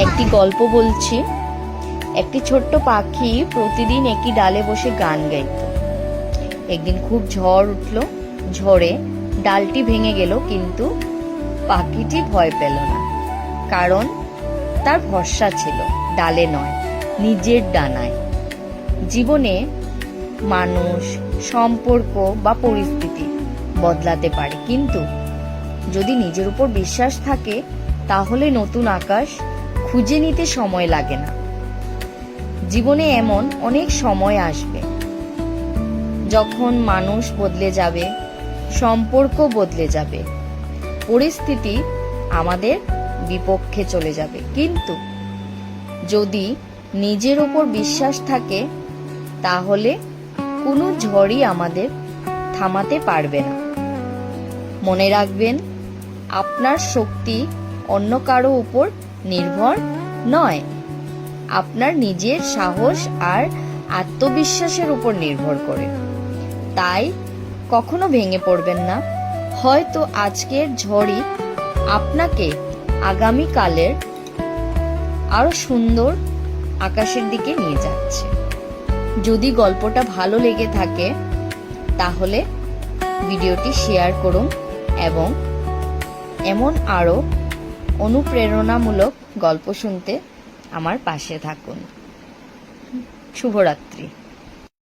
একটি গল্প বলছি। একটি ছোট্ট পাখি প্রতিদিন একটি ডালে বসে গান গাইত। একদিন খুব ঝড় উঠল। ঝড়ে ডালটি ভেঙে গেল, কিন্তু পাখিটি ভয় পেল না, কারণ তার ভরসা ছিল ডালে নয়, নিজের ডানায়। জীবনে মানুষ, সম্পর্ক বা পরিস্থিতি বদলাতে পারে, কিন্তু যদি নিজের উপর বিশ্বাস থাকে তাহলে নতুন আকাশ খুঁজে নিতে সময় লাগে না। জীবনে এমন অনেক সময় আসবে যখন মানুষ বদলে যাবে, সম্পর্ক বদলে যাবে, পরিস্থিতি আমাদের বিপক্ষে চলে যাবে, কিন্তু যদি নিজের উপর বিশ্বাস থাকে তাহলে কোনো ঝড়ই আমাদের থামাতে পারবে না। মনে রাখবেন, আপনার শক্তি অন্য কারো উপর নির্ভর নয়, আপনার নিজের সাহস আর আত্মবিশ্বাসের উপর নির্ভর করে। তাই কখনো ভেঙে পড়বেন না। হয়তো আজকের ঝড়ই আপনাকে আগামীকালের আরো সুন্দর আকাশের দিকে নিয়ে যাচ্ছে। যদি গল্পটা ভালো লেগে থাকে তাহলে ভিডিওটি শেয়ার করুন এবং এমন আরো অনুপ্রেরণামূলক গল্প শুনতে আমার পাশে থাকুন। শুভরাত্রি।